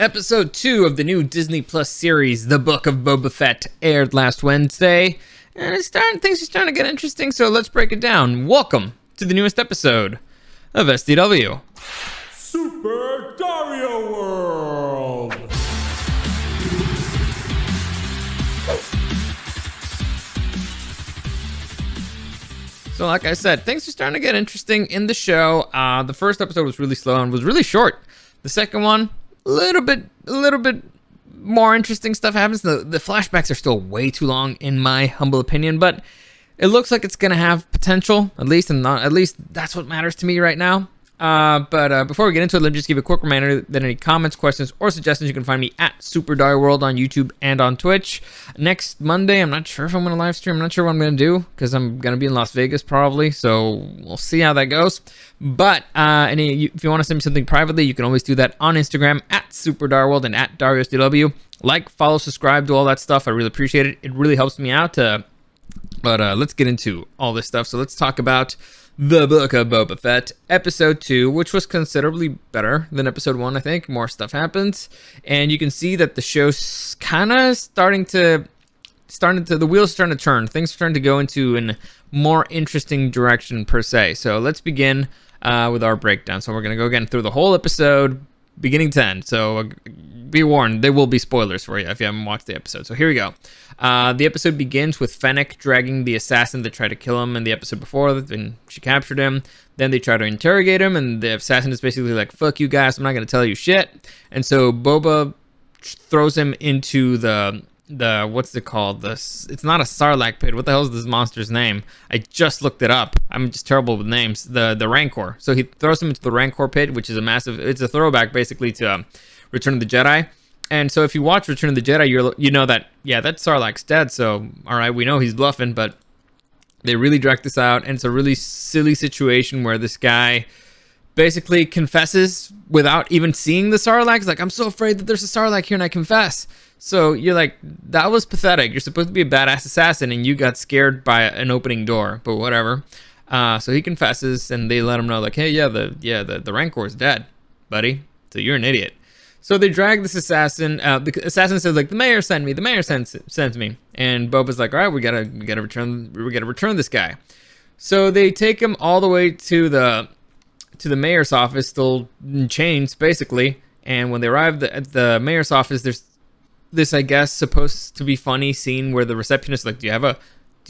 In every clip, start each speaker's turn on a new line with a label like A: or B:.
A: Episode 2 of the new Disney Plus series, The Book of Boba Fett, aired last Wednesday, and things are starting to get interesting, so let's break it down. Welcome to the newest episode of SDW.
B: Super Dario World!
A: So like I said, things are starting to get interesting in the show. The first episode was really slow and was really short. The second one, a little bit more interesting stuff happens. The flashbacks are still way too long, in my humble opinion, but it looks like it's gonna have potential, at least that's what matters to me right now. But before we get into it, let me just give a quick reminder that any comments, questions, or suggestions, you can find me at Super Dario World on YouTube and on Twitch. Next Monday, I'm not sure if I'm going to live stream. I'm not sure what I'm going to do because I'm going to be in Las Vegas probably. So we'll see how that goes. But if you want to send me something privately, you can always do that on Instagram at Super Dario World and at DarioSDW. Like, follow, subscribe, do all that stuff. I really appreciate it. It really helps me out. But let's get into all this stuff. So let's talk about The Book of Boba Fett, Episode 2, which was considerably better than Episode 1, I think. More stuff happens. And you can see that the show's kind of the wheels are starting to turn. Things are starting to go into a more interesting direction, per se. So let's begin with our breakdown. So we're going to go again through the whole episode, beginning to end. So be warned, there will be spoilers for you if you haven't watched the episode. So here we go. The episode begins with Fennec dragging the assassin that tried to kill him in the episode before, and she captured him. Then they try to interrogate him, and the assassin is basically like, fuck you guys, I'm not going to tell you shit. And so Boba throws him into the what's it called? It's not a Sarlacc pit. What the hell is this monster's name? I just looked it up. I'm just terrible with names. The Rancor. So he throws him into the Rancor pit, which is it's a throwback basically to Return of the Jedi. And so if you watch Return of the Jedi, you know that, yeah, that Sarlacc's dead. So, all right, we know he's bluffing, but they really drag this out. And it's a really silly situation where this guy basically confesses without even seeing the Sarlacc. He's like, I'm so afraid that there's a Sarlacc here and I confess. So you're like, that was pathetic. You're supposed to be a badass assassin and you got scared by an opening door, but whatever. So he confesses and they let him know like, hey, the Rancor's dead, buddy. So you're an idiot. So they drag this assassin. The assassin says like, the mayor sent me. The mayor sends me. And Boba's like, all right, we gotta return this guy. So they take him all the way to the mayor's office, still in chains basically. And when they arrive at the mayor's office, there's this, I guess, supposed to be funny scene where the receptionist is like, do you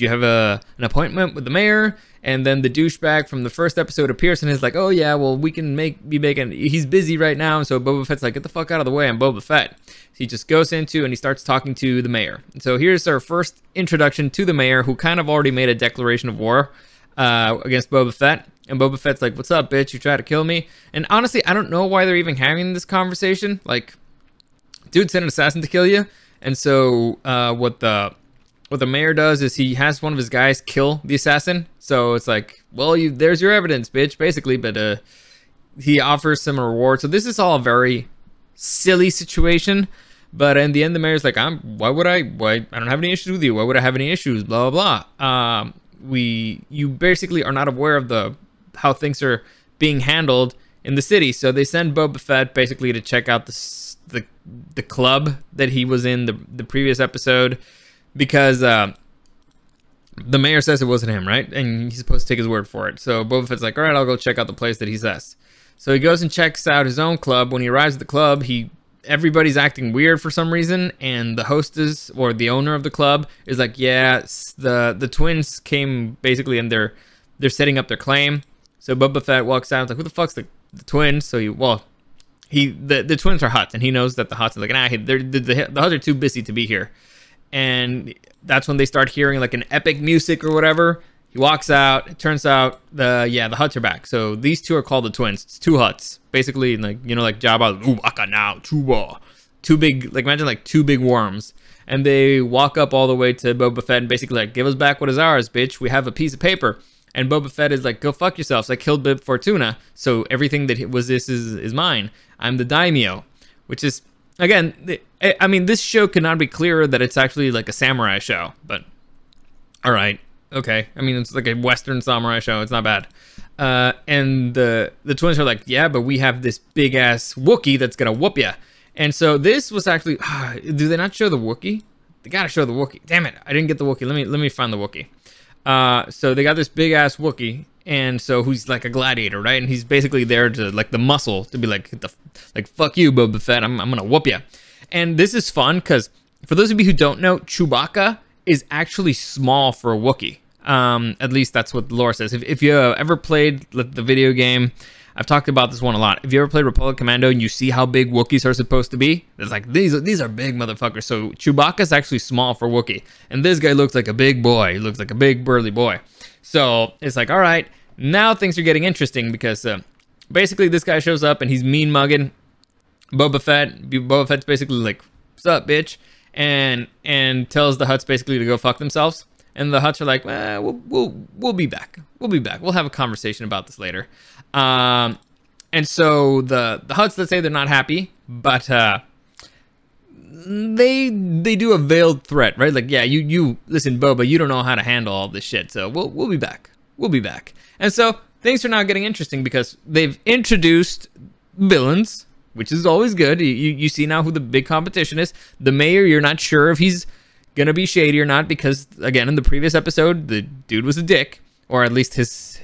A: have an appointment with the mayor? And then the douchebag from the first episode appears and is like, oh yeah, well, we can he's busy right now. And so Boba Fett's like, get the fuck out of the way, I'm Boba Fett. So he just goes into and he starts talking to the mayor. And so here's our first introduction to the mayor, who kind of already made a declaration of war against Boba Fett. And Boba Fett's like, what's up, bitch? You try to kill me? And honestly, I don't know why they're even having this conversation. Like, dude sent an assassin to kill you. And so what the mayor does is he has one of his guys kill the assassin. So it's like, well, there's your evidence, bitch, basically. But he offers some reward. So this is all a very silly situation. But in the end, the mayor's like, I don't have any issues with you. Why would I have any issues? Blah, blah, blah. You basically are not aware of how things are being handled in the city. So they send Boba Fett basically to check out the club that he was in the previous episode, because the mayor says it wasn't him, right? And he's supposed to take his word for it. So Boba Fett's like, all right, I'll go check out the place that he says. So he goes and checks out his own club. When he arrives at the club, everybody's acting weird for some reason, and the hostess or the owner of the club is like, yeah, the twins came basically, and they're setting up their claim. So Boba Fett walks out, like, who the fuck's the twins? So the twins are Hutts, and he knows that the Hutts are like, nah, the Hutts are too busy to be here. And that's when they start hearing like an epic music or whatever. He walks out. It turns out the Hutts are back. So these two are called the twins. It's two Hutts, basically, like, you know, like Jabba, ooh, aka now, Chuba. Two big, like, imagine like two big worms. And they walk up all the way to Boba Fett and basically like, give us back what is ours, bitch. We have a piece of paper. And Boba Fett is like, go fuck yourselves. I killed Bib Fortuna, so everything that was this is mine. I'm the daimyo, which is, again, I mean, this show could not be clearer that it's actually like a samurai show, but all right, okay. I mean, it's like a Western samurai show. It's not bad. And the twins are like, yeah, but we have this big ass Wookiee that's gonna whoop ya. And so this was actually, do they not show the Wookiee? They gotta show the Wookiee. Damn it, I didn't get the Wookiee. Let me find the Wookiee. So they got this big ass Wookiee, and so who's like a gladiator, right? And he's basically there to like the muscle to be like fuck you, Boba Fett. I'm gonna whoop you. And this is fun because for those of you who don't know, Chewbacca is actually small for a Wookiee. At least that's what the lore says. If you ever played the video game, I've talked about this one a lot. If you ever played Republic Commando and you see how big Wookiees are supposed to be, it's like, these are big motherfuckers. So Chewbacca's actually small for Wookiee. And this guy looks like a big boy. He looks like a big burly boy. So it's like, all right, now things are getting interesting because basically this guy shows up and he's mean mugging Boba Fett. Boba Fett's basically like, what's up, bitch? And tells the Hutts basically to go fuck themselves. And the Hutts are like, we'll be back. We'll be back. We'll have a conversation about this later. And so the Hutts, let's say they're not happy, but they do a veiled threat, right? Like, yeah, you listen, Boba, you don't know how to handle all this shit. So we'll be back. We'll be back. And so things are now getting interesting because they've introduced villains, which is always good. You see now who the big competition is. The mayor, you're not sure if he's gonna be shady or not because, again, in the previous episode, the dude was a dick, or at least his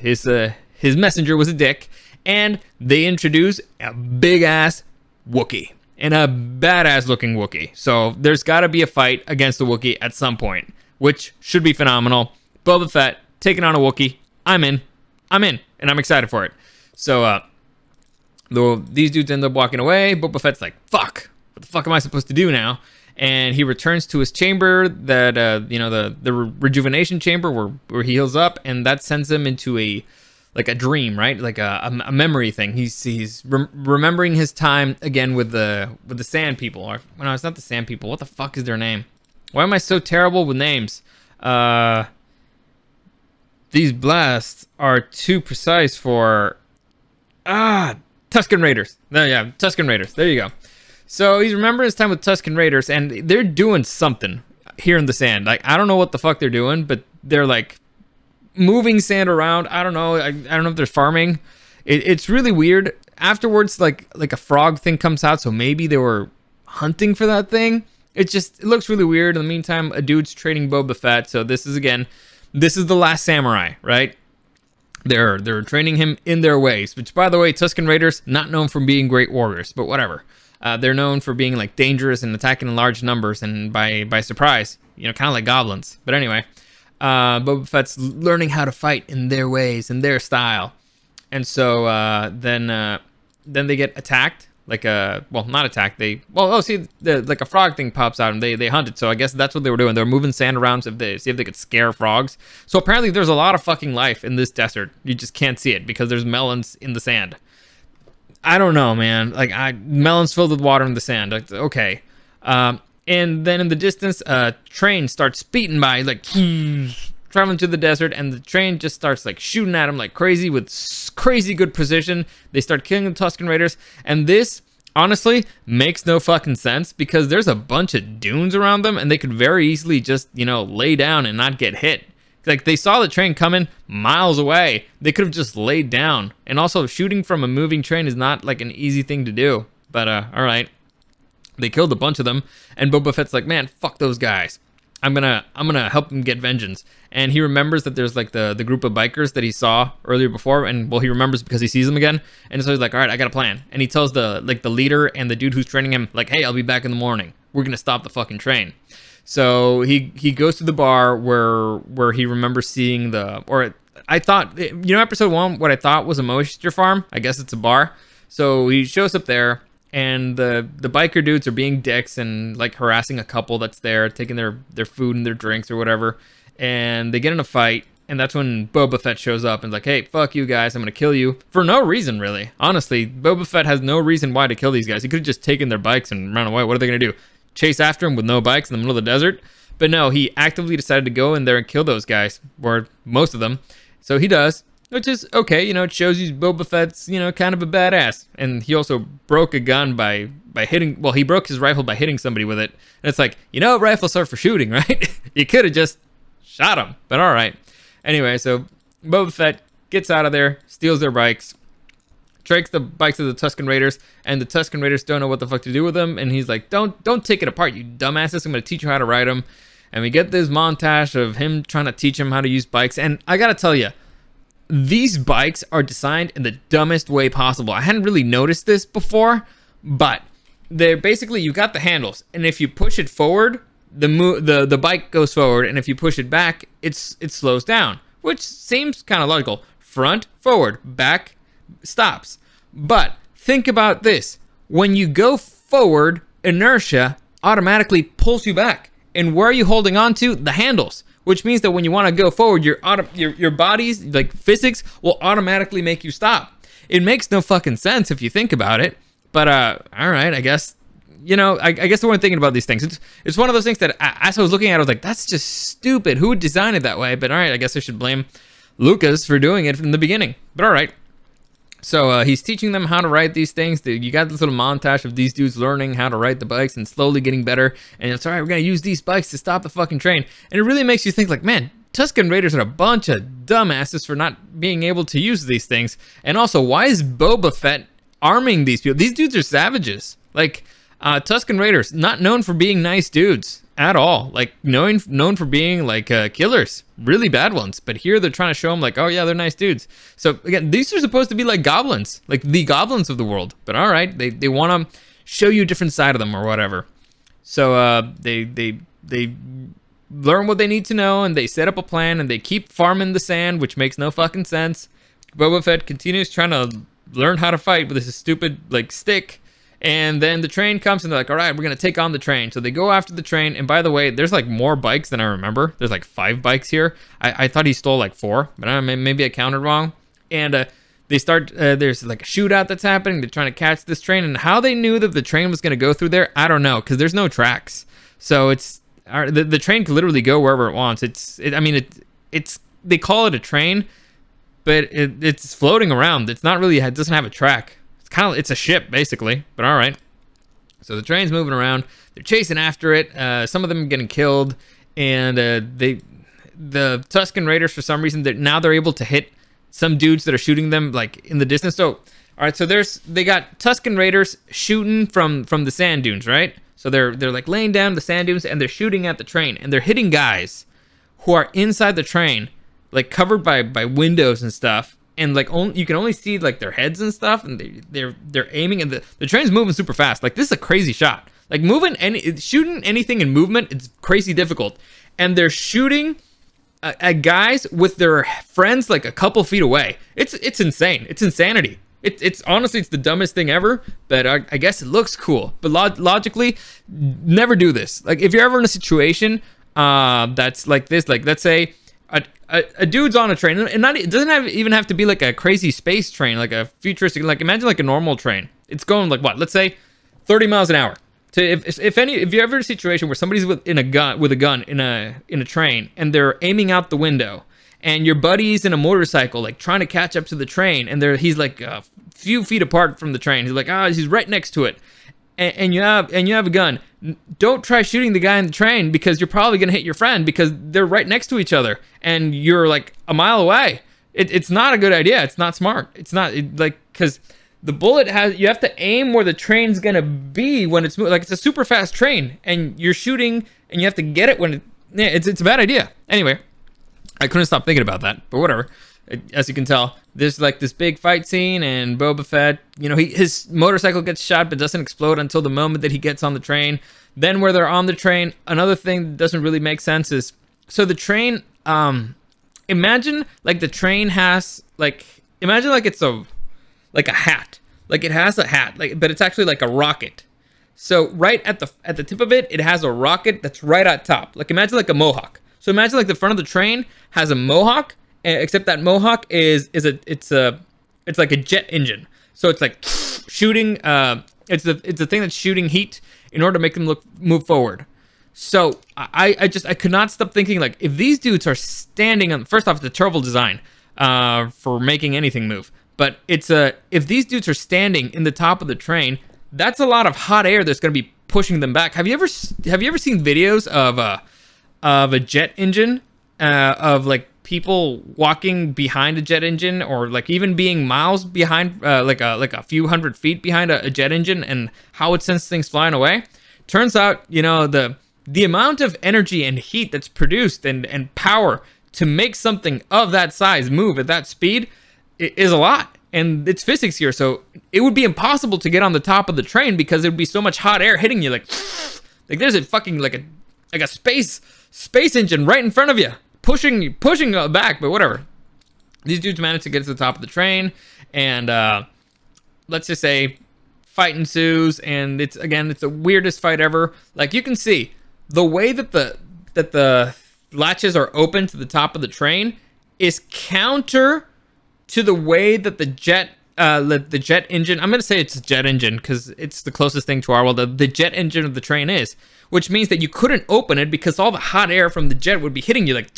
A: messenger was a dick, and they introduce a big ass Wookiee and a badass looking Wookiee. So there's got to be a fight against the Wookiee at some point, which should be phenomenal. Boba Fett taking on a Wookiee. I'm in, and I'm excited for it. So these dudes end up walking away. Boba Fett's like, fuck, what the fuck am I supposed to do now? And he returns to his chamber, that the rejuvenation chamber where he heals up, and that sends him into a dream, right? Like a memory thing. He's remembering his time again with the Sand People. Or no, it's not the Sand People. What the fuck is their name? Why am I so terrible with names? These blasts are too precise for Tusken Raiders. Yeah, Tusken Raiders. There you go. So he's remembering his time with Tusken Raiders, and they're doing something here in the sand. Like, I don't know what the fuck they're doing, but they're like moving sand around. I don't know. I don't know if they're farming. It's really weird. Afterwards, like a frog thing comes out, so maybe they were hunting for that thing. It looks really weird. In the meantime, a dude's training Boba Fett. So this is the last samurai, right? They're training him in their ways, which, by the way, Tusken Raiders, not known for being great warriors, but whatever. They're known for being like dangerous and attacking in large numbers and by surprise, kind of like goblins. But anyway, Boba Fett's learning how to fight in their ways, in their style. And so then they get attacked, not attacked. Like a frog thing pops out and they hunt it. So I guess that's what they were doing. They were moving sand around to see if they could scare frogs. So apparently there's a lot of fucking life in this desert. You just can't see it because there's melons in the sand. I don't know, man. Melons filled with water in the sand. Okay. And then in the distance, a train starts speeding by, traveling to the desert, and the train just starts shooting at them like crazy with crazy good precision. They start killing the Tusken Raiders, and this honestly makes no fucking sense because there's a bunch of dunes around them, and they could very easily just lay down and not get hit. They saw the train coming miles away. They could have just laid down. And also, shooting from a moving train is not an easy thing to do. But all right, they killed a bunch of them, and Boba Fett's like, man, fuck those guys. I'm gonna help him get vengeance. And he remembers that there's the group of bikers that he saw earlier before, and he remembers because he sees them again. And so he's like, all right, I got a plan. And he tells the leader and the dude who's training him, hey, I'll be back in the morning. We're gonna stop the fucking train. So he goes to the bar where he remembers seeing I thought, episode 1, what I thought was a moisture farm. I guess it's a bar. So he shows up there, and the biker dudes are being dicks and harassing a couple that's there, taking their food and their drinks or whatever. And they get in a fight, and that's when Boba Fett shows up and hey, fuck you guys, I'm gonna kill you. For no reason, really. Honestly, Boba Fett has no reason why to kill these guys. He could have just taken their bikes and run away. What are they gonna do? Chase after him with no bikes in the middle of the desert? But no, he actively decided to go in there and kill those guys, or most of them. So he does, which is okay. It shows you Boba Fett's, kind of a badass. And he also broke a gun by hitting, he broke his rifle by hitting somebody with it. And it's rifles are for shooting, right? You could have just shot him, but all right. Anyway, so Boba Fett gets out of there, steals their bikes, takes the bikes to the Tusken Raiders, and the Tusken Raiders don't know what the fuck to do with them. And he's like, don't take it apart, you dumbasses. I'm gonna teach you how to ride them. And we get this montage of him trying to teach him how to use bikes. And I gotta tell you, these bikes are designed in the dumbest way possible. I hadn't really noticed this before, but they're basically, you got the handles, and if you push it forward, the bike goes forward, and if you push it back, it slows down, which seems kind of logical. Front, forward, back, stops. But think about this. When you go forward, inertia automatically pulls you back. And where are you holding on to? The handles. Which means that when you want to go forward, your body's, like, physics will automatically make you stop. It makes no fucking sense if you think about it. But, all right, I guess, you know, I guess we weren't thinking about these things. It's one of those things that, as I was looking at it, I was like, that's just stupid. Who would design it that way? But, all right, I guess I should blame Lucas for doing it from the beginning. But, all right. So he's teaching them how to ride these things. You got this little montage of these dudes learning how to ride the bikes and slowly getting better. And it's all right, we're going to use these bikes to stop the fucking train. And it really makes you think like, man, Tusken Raiders are a bunch of dumbasses for not being able to use these things. And also, why is Boba Fett arming these people? These dudes are savages. Like, Tusken Raiders, not known for being nice dudes at all. Like, known for being like killers, really bad ones. But here they're trying to show them like, oh yeah, they're nice dudes. So again, these are supposed to be like goblins, like the goblins of the world. But all right, they want to show you a different side of them or whatever. So they learn what they need to know, and they set up a plan, and they keep farming the sand, which makes no fucking sense. Boba Fett continues trying to learn how to fight with this stupid like stick. And then the train comes, and they're like, all right, we're going to take on the train. So they go after the train. And by the way, there's like more bikes than I remember. There's like 5 bikes here. I thought he stole like 4, but I don't know, maybe I counted wrong. And they start, there's like a shootout that's happening. They're trying to catch this train. And how they knew that the train was going to go through there, I don't know, because there's no tracks. So it's, the train can literally go wherever it wants. They call it a train, but it's floating around. It's not really, it doesn't have a track. It's a ship basically, but all right. So the train's moving around. They're chasing after it. Some of them are getting killed, and the Tusken Raiders, for some reason, they're able to hit some dudes that are shooting them like in the distance. So all right, so they got Tusken Raiders shooting from the sand dunes, right? So they're like laying down the sand dunes, and they're shooting at the train, and they're hitting guys who are inside the train, like covered by windows and stuff. And like you can only see like their heads and stuff, and they're aiming, and the train's moving super fast. Like, this is a crazy shot. Like, shooting anything in movement, it's crazy difficult. And they're shooting at guys with their friends like a couple feet away. It's insane. It's insanity. It's honestly, it's the dumbest thing ever. But I guess it looks cool. But logically, never do this. Like, if you're ever in a situation that's like this, like let's say a dude's on a train, and it doesn't even have to be like a crazy space train, like a futuristic, like imagine like a normal train. It's going like what? Let's say 30 miles an hour. So if you're ever in a situation where somebody's with a gun in a train, and they're aiming out the window, and your buddy's in a motorcycle like trying to catch up to the train, and he's like a few feet apart from the train. He's like, he's right next to it. And you have a gun. Don't try shooting the guy in the train, because you're probably gonna hit your friend, because they're right next to each other and you're like a mile away. It's not a good idea. It's not smart. It's not because the bullet you have to aim where the train's gonna be when it's moving. Like, it's a super fast train, and you're shooting, and you have to get it when it's a bad idea. Anyway, I couldn't stop thinking about that, but whatever. As you can tell, there's like this big fight scene, and Boba Fett, you know, his motorcycle gets shot but doesn't explode until the moment that he gets on the train. Then where they're on the train, another thing that doesn't really make sense is, so the train, imagine like the train has imagine like it's a hat. Like, it has a hat, but it's actually like a rocket. So right at the tip of it, it has a rocket that's right at top. Like, imagine like a mohawk. So imagine like the front of the train has a mohawk, except that mohawk it's like a jet engine. So it's like shooting. It's the thing that's shooting heat in order to make them move forward. So I could not stop thinking, like, if these dudes are standing on, first off, it's a terrible design for making anything move. But if these dudes are standing in the top of the train, that's a lot of hot air that's going to be pushing them back. Have you ever seen videos of a jet engine of like people walking behind a jet engine, or like even being miles behind, like a few hundred feet behind a jet engine, and how it sends things flying away. Turns out, you know, the amount of energy and heat that's produced and power to make something of that size move at that speed is a lot. And it's physics here, so it would be impossible to get on the top of the train because there would be so much hot air hitting you, like there's a fucking like a space engine right in front of you, pushing back. But whatever. These dudes managed to get to the top of the train, and let's just say fight ensues, and it's the weirdest fight ever. Like, you can see the way that the latches are open to the top of the train is counter to the way that the jet engine, I'm going to say it's a jet engine because it's the closest thing to our world, the jet engine of the train is, which means that you couldn't open it because all the hot air from the jet would be hitting you, like,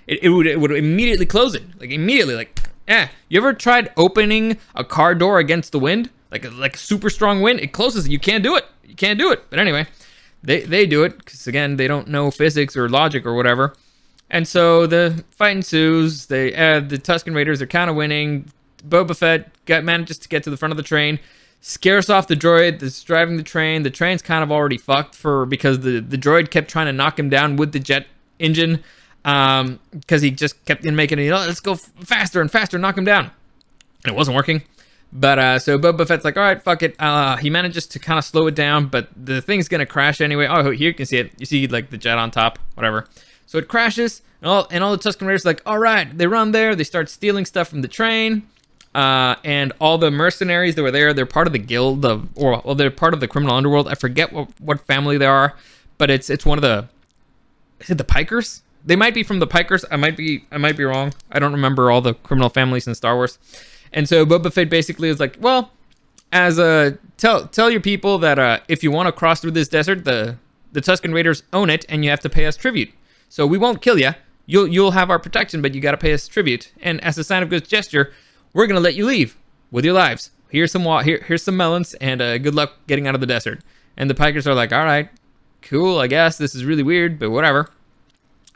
A: it would immediately close it, like immediately, like, You ever tried opening a car door against the wind? Like a super strong wind? It closes it. You can't do it. But anyway, they do it because, again, they don't know physics or logic or whatever. And so the fight ensues. The Tusken Raiders are kind of winning. Boba Fett manages to get to the front of the train, scares off the droid that's driving the train. The train's kind of already fucked because the droid kept trying to knock him down with the jet engine, because he just kept making it, let's go faster and faster, knock him down. And it wasn't working. But so Boba Fett's like, all right, fuck it. He manages to kind of slow it down, but the thing's gonna crash anyway. Oh, here you can see it. You see like the jet on top, whatever. So it crashes, and all the Tusken Raiders are like, all right, they run there. They start stealing stuff from the train. And all the mercenaries that were there, they're part of the guild they're part of the criminal underworld. I forget what family they are, but it's one of the, is it the Pikers? They might be from the Pikers. I might be wrong. I don't remember all the criminal families in Star Wars. And so Boba Fett basically is like, well, tell your people that if you want to cross through this desert, the Tusken Raiders own it, and you have to pay us tribute. So we won't kill you. You'll have our protection, but you got to pay us tribute. And as a sign of good gesture, we're gonna let you leave with your lives. Here's some melons, and good luck getting out of the desert. And the Pikers are like, all right, cool, I guess. This is really weird, but whatever.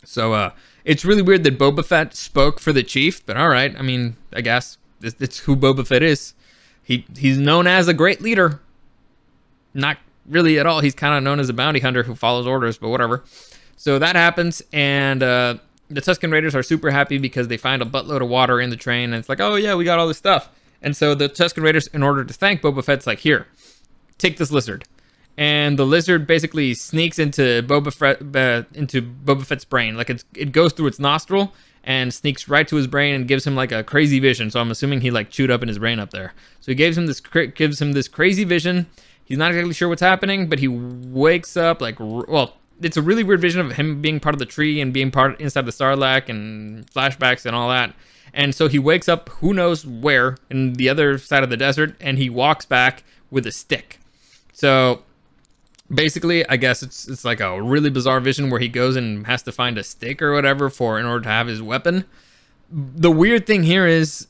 A: So it's really weird that Boba Fett spoke for the chief, but all right. I mean, I guess it's who Boba Fett is. He's known as a great leader. Not really at all. He's kind of known as a bounty hunter who follows orders, but whatever. So that happens, and the Tusken Raiders are super happy because they find a buttload of water in the train, and it's like, oh yeah, we got all this stuff. And so the Tusken Raiders, in order to thank Boba Fett's like, here, take this lizard. And the lizard basically sneaks into Boba Fett's brain. Like it goes through its nostril and sneaks right to his brain and gives him like a crazy vision. So I'm assuming he like chewed up in his brain up there. So he gives him this crazy vision. He's not exactly sure what's happening, but he wakes up like, well, it's a really weird vision of him being part of the tree and being part inside the Sarlacc and flashbacks and all that. And so he wakes up who knows where in the other side of the desert, and he walks back with a stick. So basically, I guess it's like a really bizarre vision where he goes and has to find a stick or whatever in order to have his weapon. The weird thing here is,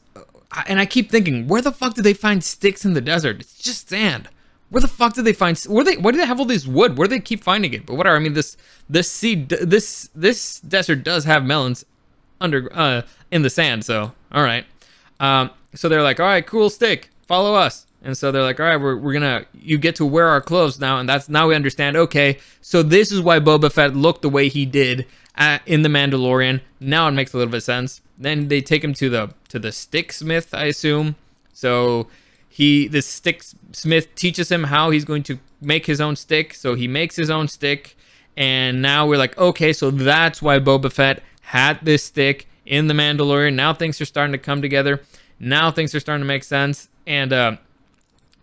A: and I keep thinking, where the fuck did they find sticks in the desert? It's just sand. Where the fuck did they find? Why do they have all this wood? Where do they keep finding it? But whatever. I mean, this desert does have melons under in the sand. So all right. So they're like, all right, cool, stick, follow us. And so they're like, all right, you get to wear our clothes now, and now we understand. Okay, so this is why Boba Fett looked the way he did in the Mandalorian. Now it makes a little bit of sense. Then they take him to the stick smith, I assume. So this stick smith teaches him how he's going to make his own stick. So he makes his own stick, and now we're like, okay, so that's why Boba Fett had this stick in the Mandalorian. Now things are starting to come together. Now things are starting to make sense, and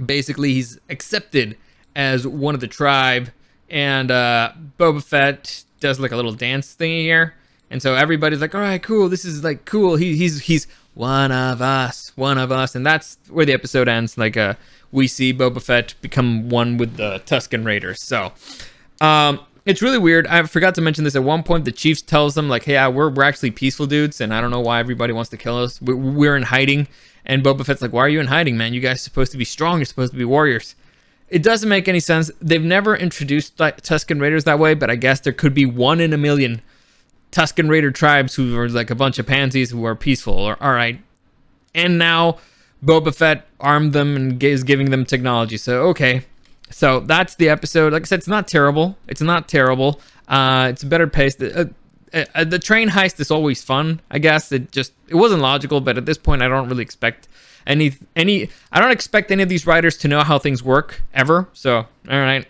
A: basically he's accepted as one of the tribe. And Boba Fett does like a little dance thingy here, and so everybody's like, all right, cool, this is like cool. He's one of us, and that's where the episode ends. Like we see Boba Fett become one with the Tusken Raiders. So it's really weird. I forgot to mention this. At one point, the chief tells them like, hey, we're actually peaceful dudes, and I don't know why everybody wants to kill us. We're in hiding. And Boba Fett's like, why are you in hiding, man? You guys are supposed to be strong. You're supposed to be warriors. It doesn't make any sense. They've never introduced Tusken Raiders that way, but I guess there could be 1 in a million Tusken Raider tribes who are like a bunch of pansies who are peaceful. Or, all right. And now Boba Fett armed them and is giving them technology. So, okay. So that's the episode. Like I said, it's not terrible. It's not terrible. It's a better pace. The train heist is always fun, I guess. It wasn't logical, but at this point, I don't really expect I don't expect any of these writers to know how things work ever. So, all right.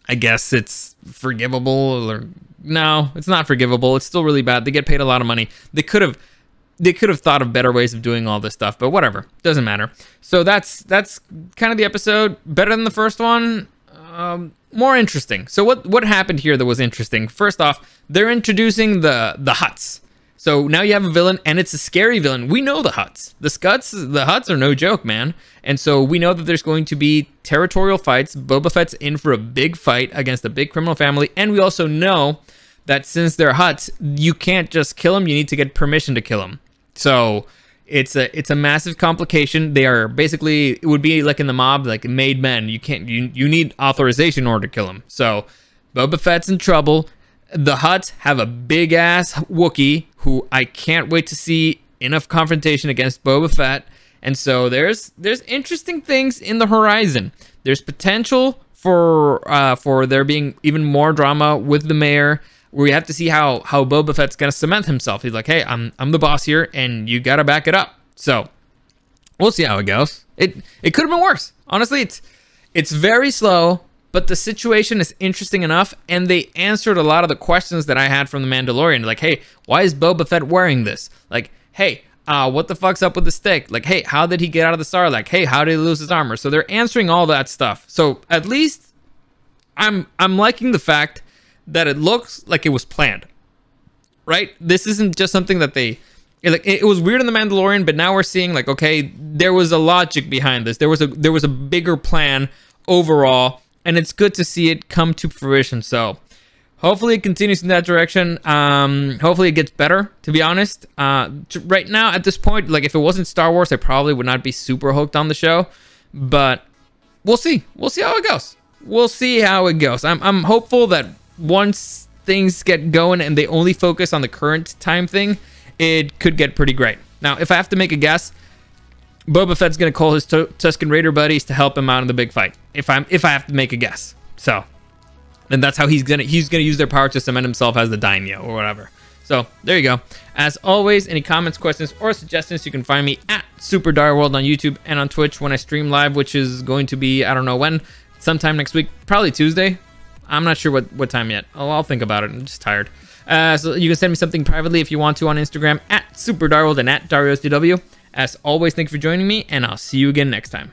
A: I guess it's forgivable, or no, it's not forgivable. It's still really bad. They get paid a lot of money. They could have thought of better ways of doing all this stuff, but whatever, doesn't matter. So that's kind of the episode. Better than the first one, more interesting. So what happened here that was interesting? First off, they're introducing the Hutts. So now you have a villain, and it's a scary villain. We know the Hutts. The Hutts are no joke, man. And so we know that there's going to be territorial fights. Boba Fett's in for a big fight against a big criminal family, and we also know that since they're Hutts, you can't just kill them. You need to get permission to kill them. So it's a massive complication. They are basically, it would be like in the mob, like made men. You need authorization in order to kill them. So Boba Fett's in trouble. The Hutts have a big ass Wookiee who I can't wait to see enough confrontation against Boba Fett. And so there's interesting things in the horizon. There's potential for there being even more drama with the mayor. We have to see how Boba Fett's gonna cement himself. He's like, hey, I'm the boss here, and you gotta back it up. So we'll see how it goes. It could have been worse. Honestly, it's very slow, but the situation is interesting enough, and they answered a lot of the questions that I had from The Mandalorian. Like, hey, why is Boba Fett wearing this? Like, hey, what the fuck's up with the stick? Like, hey, how did he get out of the Sarlacc? Hey, how did he lose his armor? So they're answering all that stuff. So at least I'm liking the fact that it looks like it was planned, right? This isn't just something that it was weird in The Mandalorian, but now we're seeing like, okay, there was a logic behind this. There was a bigger plan overall, and it's good to see it come to fruition. So hopefully it continues in that direction. Hopefully it gets better, to be honest. Right now, at this point, like if it wasn't Star Wars, I probably would not be super hooked on the show, but we'll see. We'll see how it goes. We'll see how it goes. I'm hopeful that once things get going and they only focus on the current time thing, it could get pretty great. Now, if I have to make a guess, Boba Fett's gonna call his Tusken Raider buddies to help him out in the big fight. If I have to make a guess, so, and that's how he's gonna use their power to cement himself as the daimyo or whatever. So there you go. As always, any comments, questions, or suggestions, you can find me at Super Dario World on YouTube and on Twitch when I stream live, which is going to be, I don't know when, sometime next week, probably Tuesday. I'm not sure what time yet. I'll think about it. I'm just tired. So you can send me something privately if you want to on Instagram at SuperDarWorld and at DariosDW. As always, thank you for joining me, and I'll see you again next time.